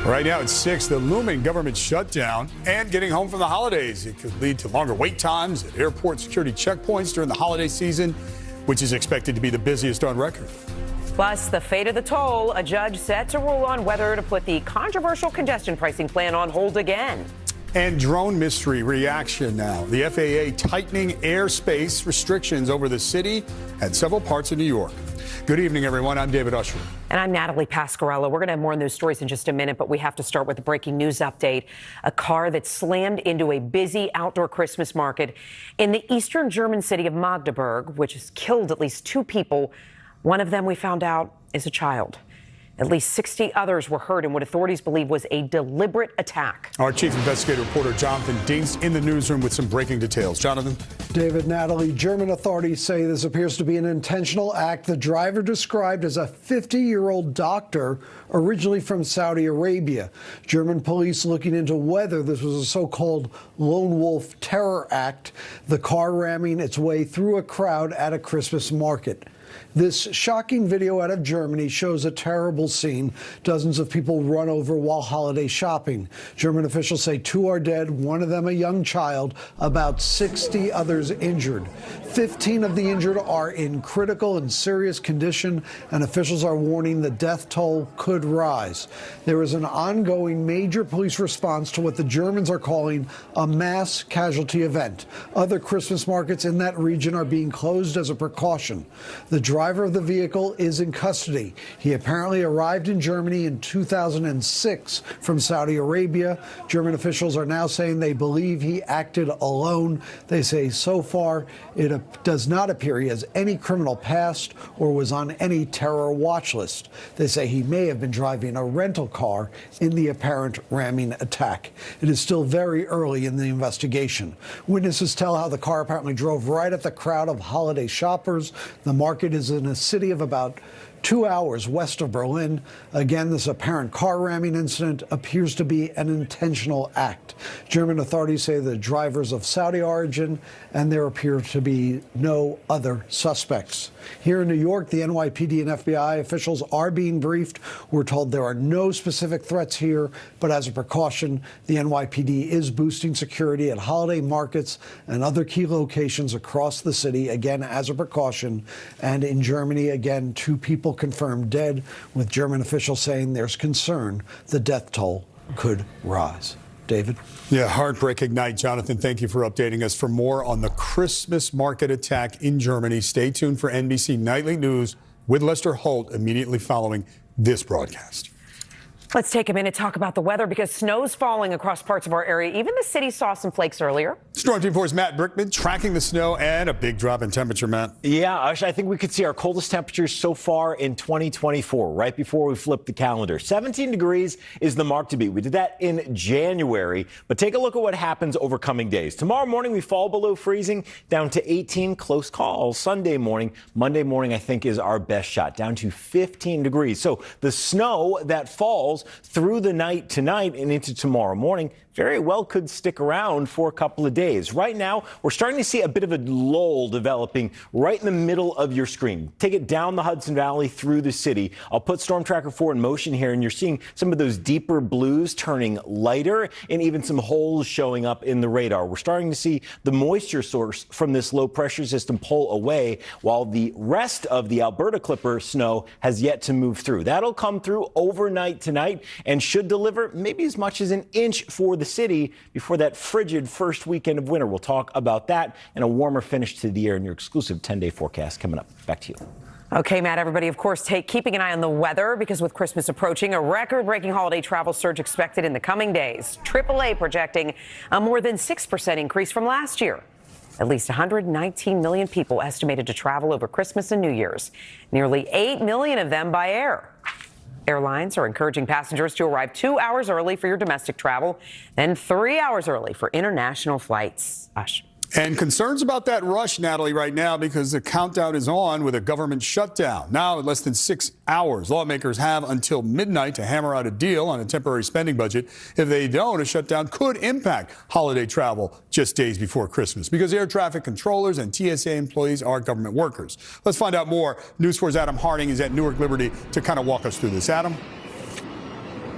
Right now it's 6, the looming government shutdown and getting home from the holidays. It could lead to longer wait times at airport security checkpoints during the holiday season, which is expected to be the busiest on record. Plus, the fate of the toll. A judge set to rule on whether to put the controversial congestion pricing plan on hold again. And drone mystery reaction now. The FAA tightening airspace restrictions over the city and several parts of New York. Good evening, everyone. I'm David Usher. And I'm Natalie Pasquarello. We're going to have more on those stories in just a minute, but we have to start with a breaking news update. A car that slammed into a busy outdoor Christmas market in the eastern German city of Magdeburg, which has killed at least 2 people. One of them, we found out, is a child. At least 60 others were hurt in what authorities believe was a deliberate attack. Our chief investigative reporter, Jonathan Dinks, in the newsroom with some breaking details. Jonathan? David, Natalie, German authorities say this appears to be an intentional act. The driver described as a 50-year-old doctor, originally from Saudi Arabia. German police looking into whether this was a so-called lone wolf terror act, the car ramming its way through a crowd at a Christmas market. This shocking video out of Germany shows a terrible scene. Dozens of people run over while holiday shopping. German officials say 2 are dead, one of them a young child, about 60 others injured. 15 of the injured are in critical and serious condition, and officials are warning the death toll could rise. There is an ongoing major police response to what the Germans are calling a mass casualty event. Other Christmas markets in that region are being closed as a precaution. The driver of the vehicle is in custody. He apparently arrived in Germany in 2006 from Saudi Arabia. German officials are now saying they believe he acted alone. They say so far it does not appear he has any criminal past or was on any terror watch list. They say he may have been driving a rental car in the apparent ramming attack. It is still very early in the investigation. Witnesses tell how the car apparently drove right at the crowd of holiday shoppers. The market is in a city of about 2 hours west of Berlin. Again, this apparent car ramming incident appears to be an intentional act. German authorities say the driver's of Saudi origin, and there appear to be no other suspects. Here in New York, the NYPD and FBI officials are being briefed. We're told there are no specific threats here, but as a precaution, the NYPD is boosting security at holiday markets and other key locations across the city, again, as a precaution. And in Germany, again, 2 people confirmed dead, with German officials saying there's concern the death toll could rise. David? Yeah, heartbreaking night. Jonathan, thank you for updating us. For more on the Christmas market attack in Germany, stay tuned for NBC Nightly News with Lester Holt immediately following this broadcast. Let's take a minute to talk about the weather because snow's falling across parts of our area. Even the city saw some flakes earlier. Storm Team 4's Matt Brickman tracking the snow and a big drop in temperature, Matt. Yeah, Ush, I think we could see our coldest temperatures so far in 2024, right before we flip the calendar. 17 degrees is the mark to beat. We did that in January, but take a look at what happens over coming days. Tomorrow morning, we fall below freezing, down to 18, close call. Sunday morning, Monday morning, I think is our best shot, down to 15 degrees. So the snow that falls through the night tonight and into tomorrow morning very well could stick around for a couple of days. Right now, we're starting to see a bit of a lull developing right in the middle of your screen. Take it down the Hudson Valley through the city. I'll put Storm Tracker 4 in motion here, and you're seeing some of those deeper blues turning lighter and even some holes showing up in the radar. We're starting to see the moisture source from this low pressure system pull away, while the rest of the Alberta Clipper snow has yet to move through. That'll come through overnight tonight and should deliver maybe as much as an inch for the city before that frigid first weekend of winter. We'll talk about that and a warmer finish to the year in your exclusive 10-day forecast coming up. Back to you. Okay, Matt, everybody, of course, keeping an eye on the weather because with Christmas approaching, a record-breaking holiday travel surge expected in the coming days. AAA projecting a more than 6% increase from last year. At least 119 million people estimated to travel over Christmas and New Year's, nearly 8 million of them by air. Airlines are encouraging passengers to arrive 2 hours early for your domestic travel, then 3 hours early for international flights. Ush. And concerns about that rush, Natalie, right now because the countdown is on with a government shutdown. Now, in less than 6 hours, lawmakers have until midnight to hammer out a deal on a temporary spending budget. If they don't, a shutdown could impact holiday travel just days before Christmas because air traffic controllers and TSA employees are government workers. Let's find out more. News 4's Adam Harding is at Newark Liberty to kind of walk us through this. Adam?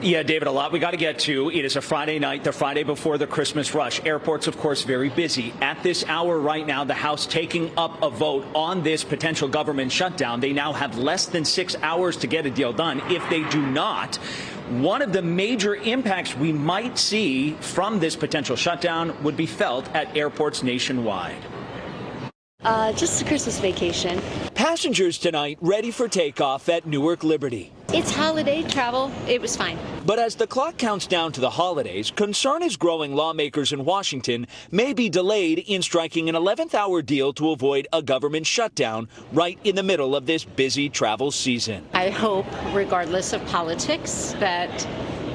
Yeah, David, a lot we got to get to. It is a Friday night, the Friday before the Christmas rush. Airports, of course, very busy. At this hour right now, the House taking up a vote on this potential government shutdown. They now have less than 6 hours to get a deal done. If they do not, one of the major impacts we might see from this potential shutdown would be felt at airports nationwide. Just a Christmas vacation. Passengers tonight ready for takeoff at Newark Liberty. It's holiday travel. It was fine. But as the clock counts down to the holidays, concern is growing lawmakers in Washington may be delayed in striking an 11th hour deal to avoid a government shutdown right in the middle of this busy travel season. I hope, regardless of politics, that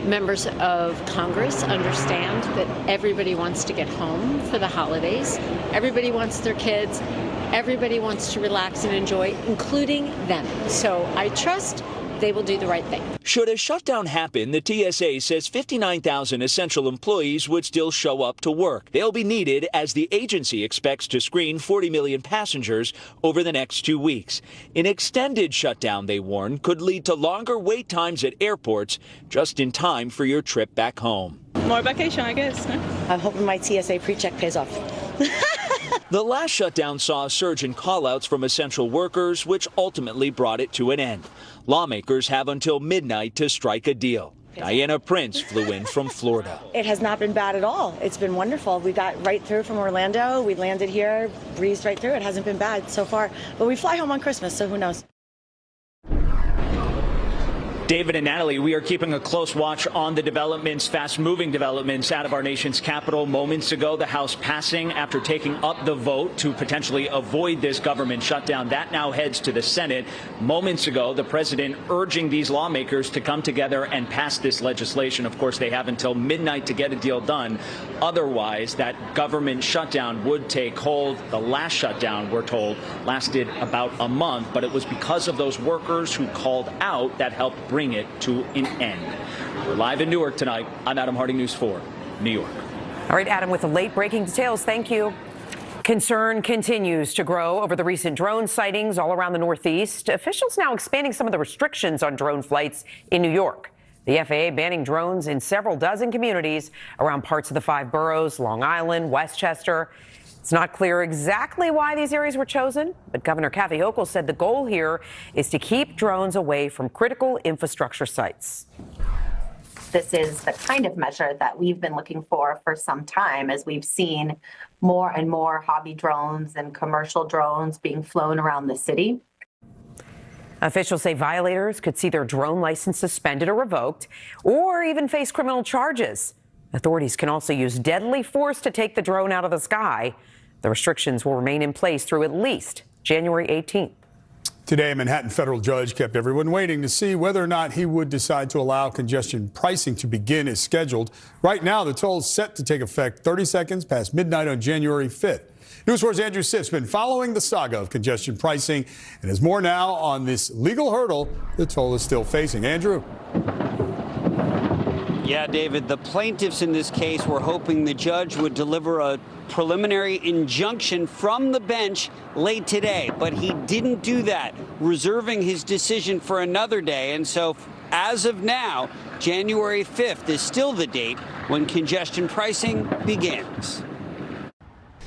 members of Congress understand that everybody wants to get home for the holidays. Everybody wants their kids. Everybody wants to relax and enjoy, including them. So I trust they will do the right thing. Should a shutdown happen, the TSA says 59,000 essential employees would still show up to work. They'll be needed as the agency expects to screen 40 million passengers over the next 2 weeks. An extended shutdown, they warn, could lead to longer wait times at airports just in time for your trip back home. More vacation, I guess. I'm hoping my TSA pre-check pays off. The last shutdown saw a surge in callouts from essential workers, which ultimately brought it to an end. Lawmakers have until midnight to strike a deal. Diana Prince flew in from Florida. It has not been bad at all. It's been wonderful. We got right through from Orlando. We landed here, breezed right through. It hasn't been bad so far. But we fly home on Christmas, so who knows? David and Natalie, we are keeping a close watch on the developments, fast-moving developments out of our nation's capital. Moments ago, the House passing after taking up the vote to potentially avoid this government shutdown. That now heads to the Senate. Moments ago, the president urging these lawmakers to come together and pass this legislation. Of course, they have until midnight to get a deal done. Otherwise, that government shutdown would take hold. The last shutdown, we're told, lasted about a month, but it was because of those workers who called out that helped bring it to an end. We're live in Newark tonight. I'm Adam Harding, News 4, New York. All right, Adam, with the late breaking details, thank you. Concern continues to grow over the recent drone sightings all around the Northeast. Officials now expanding some of the restrictions on drone flights in New York. The FAA banning drones in several dozen communities around parts of the 5 boroughs, Long Island, Westchester. It's not clear exactly why these areas were chosen, but Governor Kathy Hochul said the goal here is to keep drones away from critical infrastructure sites. This is the kind of measure that we've been looking for some time, as we've seen more and more hobby drones and commercial drones being flown around the city. Officials say violators could see their drone license suspended or revoked, or even face criminal charges. Authorities can also use deadly force to take the drone out of the sky. The restrictions will remain in place through at least January 18th. Today, a Manhattan federal judge kept everyone waiting to see whether or not he would decide to allow congestion pricing to begin as scheduled. Right now, the toll is set to take effect 30 seconds past midnight on January 5th. News 4's Andrew Siff's been following the saga of congestion pricing and has more now on this legal hurdle the toll is still facing. Andrew. Yeah, David, the plaintiffs in this case were hoping the judge would deliver a preliminary injunction from the bench late today, but he didn't do that, reserving his decision for another day. And so as of now, January 5th is still the date when congestion pricing begins.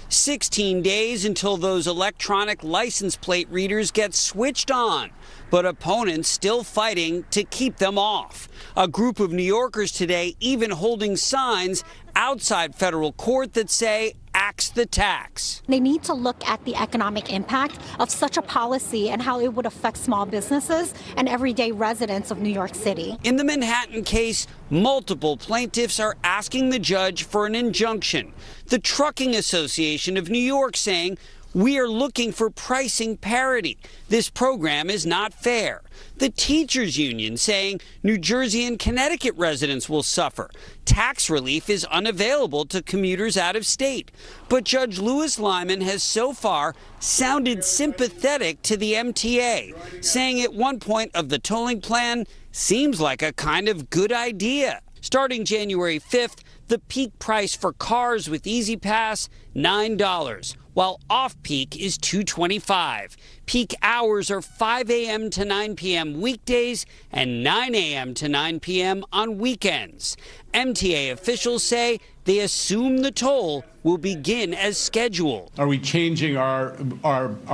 16 days until those electronic license plate readers get switched on, but opponents still fighting to keep them off. A group of New Yorkers today even holding signs outside federal court that say, "Axe the tax." They need to look at the economic impact of such a policy and how it would affect small businesses and everyday residents of New York City. In the Manhattan case, multiple plaintiffs are asking the judge for an injunction. The Trucking Association of New York saying, "We are looking for pricing parity. This program is not fair." The Teachers Union saying New Jersey and Connecticut residents will suffer. Tax relief is unavailable to commuters out of state. But Judge Louis Lyman has so far sounded sympathetic to the MTA, saying at one point of the tolling plan seems like a kind of good idea. Starting January 5th, the peak price for cars with Easy Pass, $9, while off-peak is $2.25. Peak hours are 5 a.m. to 9 p.m. weekdays and 9 a.m. to 9 p.m. on weekends. MTA officials say they assume the toll will begin as scheduled. Are we changing our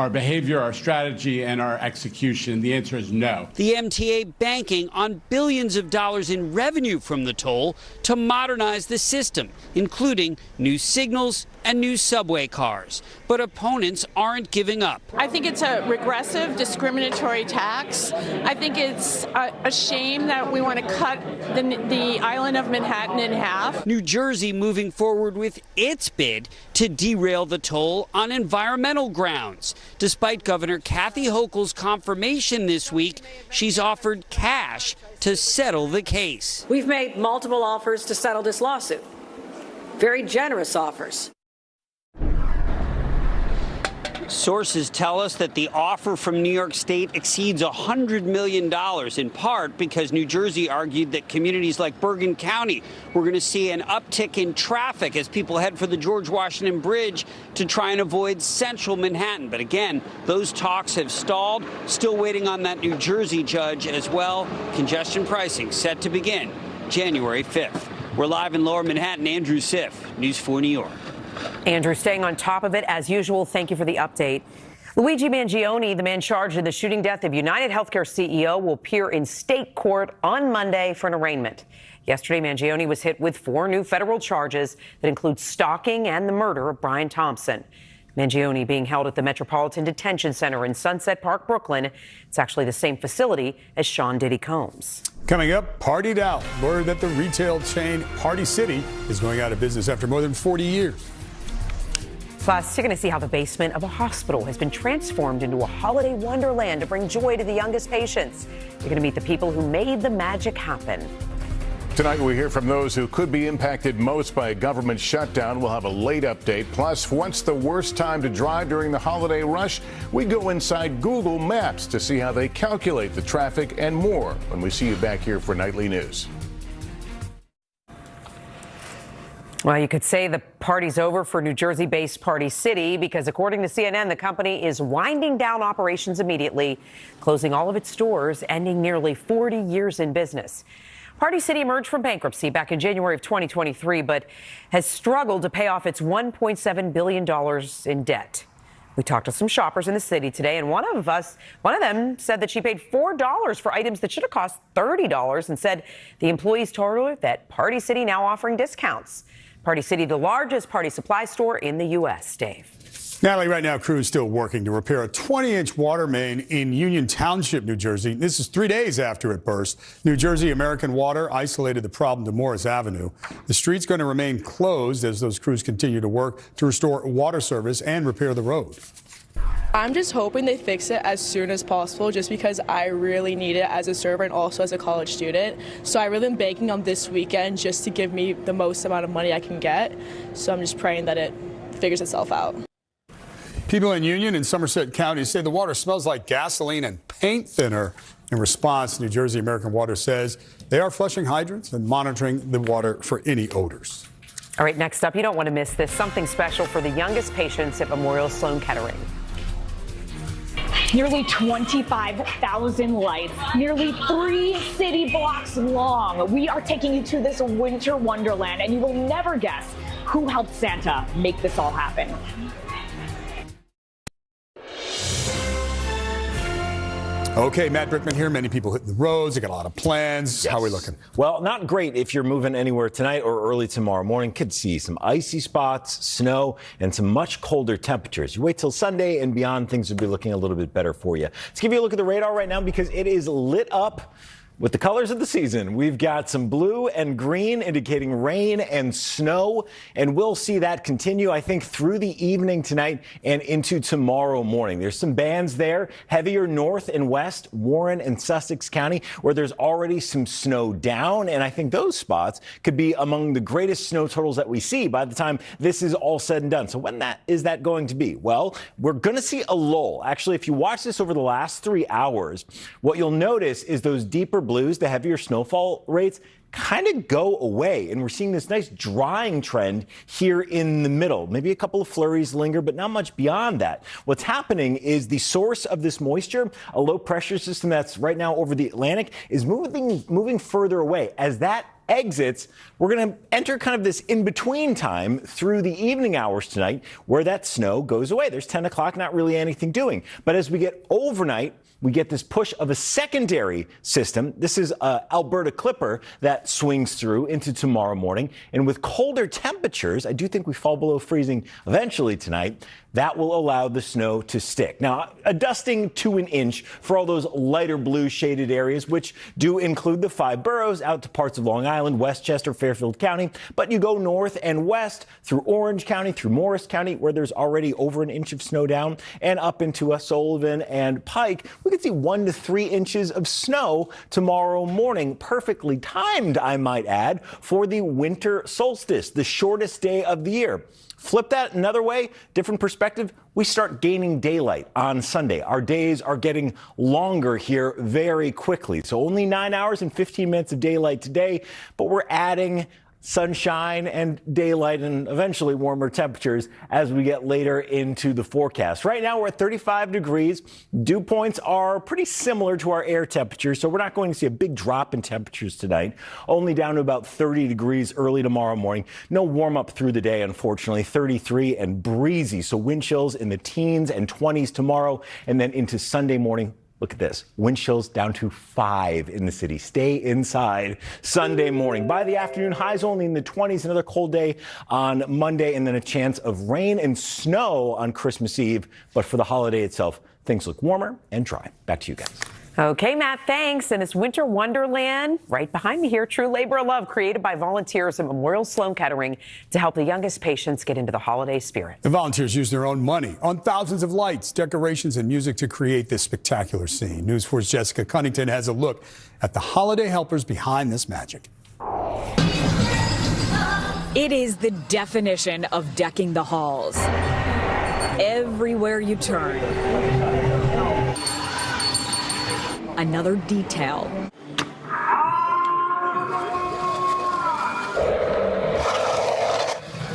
behavior, our strategy, and our execution? The answer is no. The MTA banking on billions of dollars in revenue from the toll to modernize the system, including new signals and new subway cars. But opponents aren't giving up. I think it's a regressive, discriminatory tax. I think it's a shame that we want to cut the island of Manhattan in half. New Jersey moving forward with its bid to derail the toll on environmental grounds. Despite Governor Kathy Hochul's confirmation this week, she's offered cash to settle the case. We've made multiple offers to settle this lawsuit. Very generous offers. Sources tell us that the offer from New York State exceeds $100 million, in part because New Jersey argued that communities like Bergen County were going to see an uptick in traffic as people head for the George Washington Bridge to try and avoid central Manhattan. But again, those talks have stalled. Still waiting on that New Jersey judge as well. Congestion pricing set to begin January 5th. We're live in Lower Manhattan. Andrew Siff, News 4 New York. Andrew, staying on top of it as usual. Thank you for the update. Luigi Mangione, the man charged in the shooting death of United Healthcare CEO, will appear in state court on Monday for an arraignment. Yesterday, Mangione was hit with 4 new federal charges that include stalking and the murder of Brian Thompson. Mangione being held at the Metropolitan Detention Center in Sunset Park, Brooklyn. It's actually the same facility as Sean Diddy Combs. Coming up, Partied Out. Word that the retail chain Party City is going out of business after more than 40 years. Plus, you're going to see how the basement of a hospital has been transformed into a holiday wonderland to bring joy to the youngest patients. You're going to meet the people who made the magic happen. Tonight, we hear from those who could be impacted most by a government shutdown. We'll have a late update. Plus, what's the worst time to drive during the holiday rush? We go inside Google Maps to see how they calculate the traffic and more when we see you back here for Nightly News. Well, you could say the party's over for New Jersey-based Party City because, according to CNN, the company is winding down operations immediately, closing all of its stores, ending nearly 40 years in business. Party City emerged from bankruptcy back in January of 2023, but has struggled to pay off its $1.7 billion in debt. We talked to some shoppers in the city today, and one of them said that she paid $4 for items that should have cost $30 and said the employees told her that Party City now offering discounts. Party City, the largest party supply store in the U.S. Dave. Natalie, right now, crews still working to repair a 20-inch water main in Union Township, New Jersey. This is 3 days after it burst. New Jersey American Water isolated the problem to Morris Avenue. The street's going to remain closed as those crews continue to work to restore water service and repair the road. I'm just hoping they fix it as soon as possible just because I really need it as a server and also as a college student. So I really am banking on this weekend just to give me the most amount of money I can get. So I'm just praying that it figures itself out. People in Union and Somerset counties say the water smells like gasoline and paint thinner. In response, New Jersey American Water says they are flushing hydrants and monitoring the water for any odors. All right, next up, you don't want to miss this. Something special for the youngest patients at Memorial Sloan Kettering. Nearly 25,000 lights, nearly 3 city blocks long. We are taking you to this winter wonderland, and you will never guess who helped Santa make this all happen. Okay, Matt Brickman here. Many people hitting the roads. They got a lot of plans. Yes. How are we looking? Well, not great if you're moving anywhere tonight or early tomorrow morning. Could see some icy spots, snow, and some much colder temperatures. You wait till Sunday and beyond, things will be looking a little bit better for you. Let's give you a look at the radar right now because it is lit up with the colors of the season. We've got some blue and green indicating rain and snow, and we'll see that continue, I think, through the evening tonight and into tomorrow morning. There's some bands there, heavier north and west, Warren and Sussex County, where there's already some snow down, and I think those spots could be among the greatest snow totals that we see by the time this is all said and done. So when is that going to be? Well, we're going to see a lull. Actually, if you watch this over the last 3 hours, what you'll notice is those deeper blue blues, the heavier snowfall rates kind of go away. And we're seeing this nice drying trend here in the middle. Maybe a couple of flurries linger, but not much beyond that. What's happening is the source of this moisture, a low pressure system that's right now over the Atlantic, is moving further away. As that exits, we're going to enter kind of this in-between time through the evening hours tonight where that snow goes away. There's 10 o'clock, not really anything doing. But as we get overnight, we get this push of a secondary system. This is Alberta Clipper that swings through into tomorrow morning. And with colder temperatures, I do think we fall below freezing eventually tonight. That will allow the snow to stick. Now, a dusting to an inch for all those lighter blue shaded areas, which do include the 5 boroughs out to parts of Long Island, Westchester, Fairfield County. But you go north and west through Orange County, through Morris County, where there's already over an inch of snow down, and up into Sullivan and Pike. We could see 1 to 3 inches of snow tomorrow morning. Perfectly timed, I might add, for the winter solstice, the shortest day of the year. Flip that another way, different perspective. We start gaining daylight on Sunday. Our days are getting longer here very quickly. So only 9 hours and 15 minutes of daylight today, but we're adding sunshine and daylight and eventually warmer temperatures as we get later into the forecast. Right now we're at 35 degrees. Dew points are pretty similar to our air temperatures, so we're not going to see a big drop in temperatures tonight. Only down to about 30 degrees early tomorrow morning. No warm up through the day, unfortunately. 33 and breezy, so wind chills in the teens and 20s tomorrow, and then into Sunday morning. Look at this. Wind chills down to 5 in the city. Stay inside Sunday morning. By the afternoon, highs only in the 20s. Another cold day on Monday, and then a chance of rain and snow on Christmas Eve. But for the holiday itself, things look warmer and dry. Back to you guys. Okay, Matt, thanks. And this winter wonderland right behind me here, true labor of love, created by volunteers at Memorial Sloan Kettering to help the youngest patients get into the holiday spirit. The volunteers use their own money on thousands of lights, decorations, and music to create this spectacular scene. News 4's Jessica Cunnington has a look at the holiday helpers behind this magic. It is the definition of decking the halls. Everywhere you turn, another detail.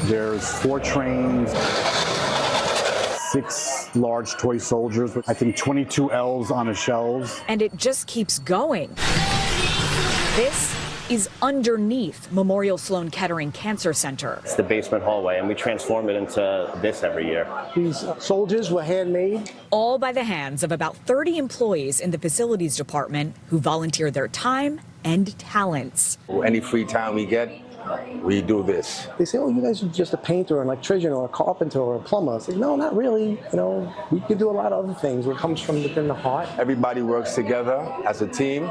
There's 4 trains, 6 large toy soldiers, I think 22 L's on the shelves. And it just keeps going. This is underneath Memorial Sloan Kettering Cancer Center. It's the basement hallway, and we transform it into this every year. These soldiers were handmade. All by the hands of about 30 employees in the facilities department who volunteer their time and talents. Any free time we get, we do this. They say, oh, you guys are just a painter, an electrician, or a carpenter, or a plumber. It's like, no, not really. You know, we could do a lot of other things. It comes from within the heart. Everybody works together as a team,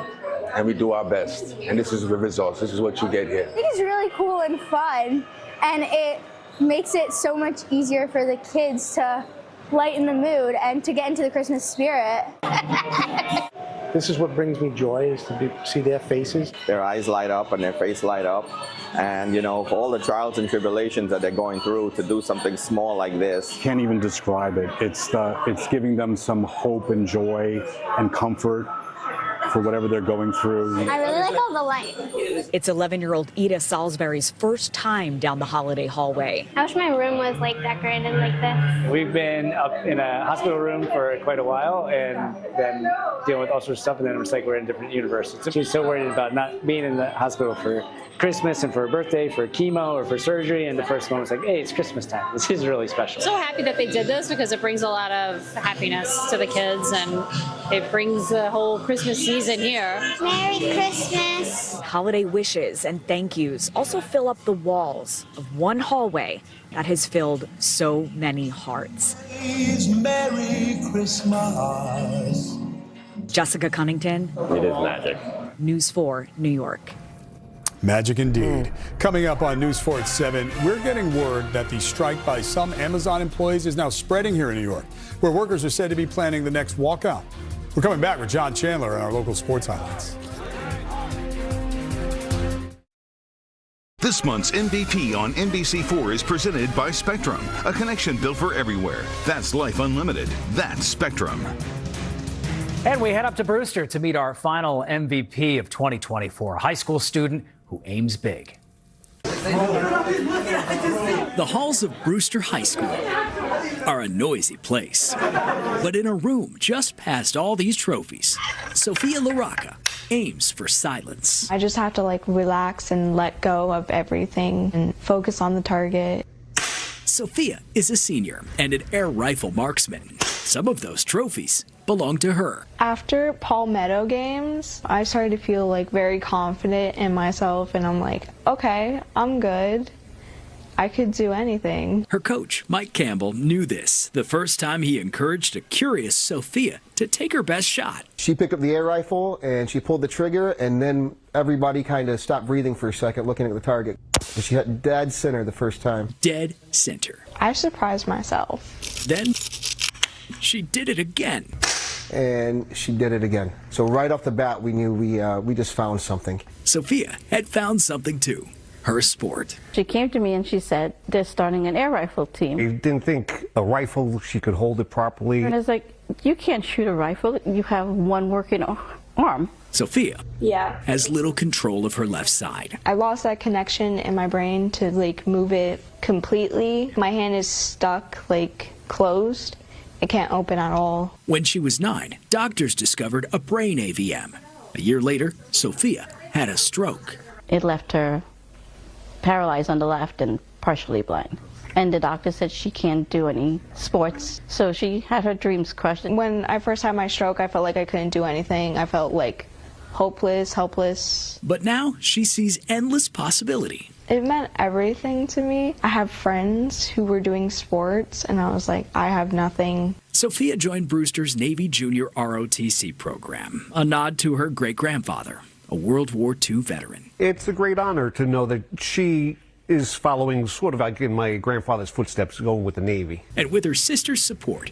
and we do our best. And this is the results. This is what you get here. I think it's really cool and fun, and it makes it so much easier for the kids to lighten the mood and to get into the Christmas spirit. This is what brings me joy, is to see their faces. Their eyes light up and their face light up. And, you know, for all the trials and tribulations that they're going through, to do something small like this. Can't even describe it. It's giving them some hope and joy and comfort for whatever they're going through. I really like all the lights. It's 11-year-old Ida Salisbury's first time down the holiday hallway. I wish my room was like decorated like this. We've been up in a hospital room for quite a while and then dealing with all sorts of stuff, and then it's like we're in a different universe. She's so worried about not being in the hospital for Christmas and for her birthday, for chemo or for surgery, and the first moment's like, hey, it's Christmas time. This is really special. So happy that they did this because it brings a lot of happiness to the kids, and it brings the whole Christmas season here. Merry Christmas. Holiday wishes and thank yous also fill up the walls of one hallway that has filled so many hearts. Merry Christmas. Jessica Cunnington. It is magic. News 4, New York. Magic indeed. Coming up on News 4 at 7, we're getting word that the strike by some Amazon employees is now spreading here in New York, where workers are said to be planning the next walkout. We're coming back with John Chandler and our local sports highlights. This month's MVP on NBC4 is presented by Spectrum, a connection built for everywhere. That's life unlimited. That's Spectrum. And we head up to Brewster to meet our final MVP of 2024, a high school student who aims big. The halls of Brewster High School are a noisy place. But in a room just past all these trophies, Sophia LaRocca aims for silence. I just have to relax and let go of everything and focus on the target. Sophia is a senior and an air rifle marksman. Some of those trophies belong to her. After Palmetto games, I started to feel very confident in myself, and I'm like, okay, I'm good. I could do anything. Her coach, Mike Campbell, knew this the first time he encouraged a curious Sophia to take her best shot. She picked up the air rifle and she pulled the trigger, and then everybody kind of stopped breathing for a second looking at the target. She hit dead center the first time. Dead center. I surprised myself. Then she did it again. And she did it again. So right off the bat, we knew we just found something. Sophia had found something too. Her sport. She came to me and she said, they're starting an air rifle team. You didn't think a rifle, she could hold it properly? And it's like, you can't shoot a rifle. You have one working arm. Sophia has little control of her left side. I lost that connection in my brain to move it completely. My hand is stuck, closed. It can't open at all. When she was 9, doctors discovered a brain AVM. A year later, Sophia had a stroke. It left her paralyzed on the left and partially blind. And the doctor said she can't do any sports, so she had her dreams crushed. When I first had my stroke, I felt like I couldn't do anything. I felt hopeless, helpless. But now she sees endless possibility. It meant everything to me. I have friends who were doing sports, and I was like, I have nothing. Sophia joined Brewster's Navy Junior ROTC program, a nod to her great-grandfather, a World War II veteran. It's a great honor to know that she is following sort of in my grandfather's footsteps, going with the Navy. And with her sister's support,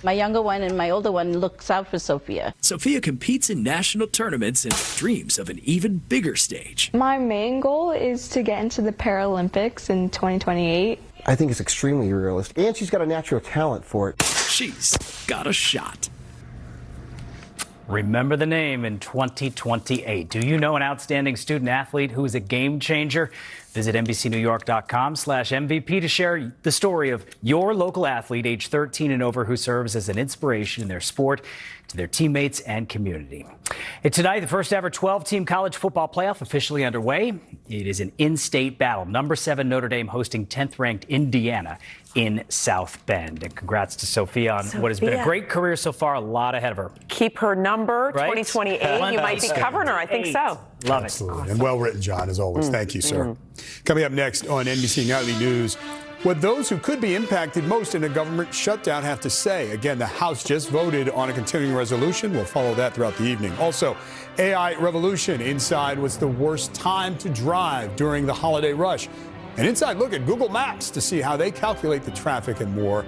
my younger one and my older one looks out for Sophia. Sophia competes in national tournaments and dreams of an even bigger stage. My main goal is to get into the Paralympics in 2028. I think it's extremely realistic, and she's got a natural talent for it. She's got a shot. Remember the name in 2028. Do you know an outstanding student athlete who is a game changer? Visit NBCNewYork.com/MVP to share the story of your local athlete, age 13 and over, who serves as an inspiration in their sport to their teammates and community. And tonight, the first ever 12-team college football playoff officially underway. It is an in-state battle. Number 7 Notre Dame hosting 10th-ranked Indiana in South Bend. And congrats to Sophia on what has been a great career so far. A lot ahead of her. Keep her number, 2028. You might be covering her. I think so. Love it. Absolutely. And well written, John, as always. Thank you, sir. Coming up next on NBC Nightly News, what those who could be impacted most in a government shutdown have to say. Again, the House just voted on a continuing resolution. We'll follow that throughout the evening. Also, AI revolution inside what's the worst time to drive during the holiday rush. An inside look at Google Maps to see how they calculate the traffic and more,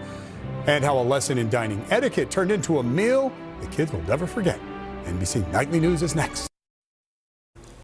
and how a lesson in dining etiquette turned into a meal the kids will never forget. NBC Nightly News is next.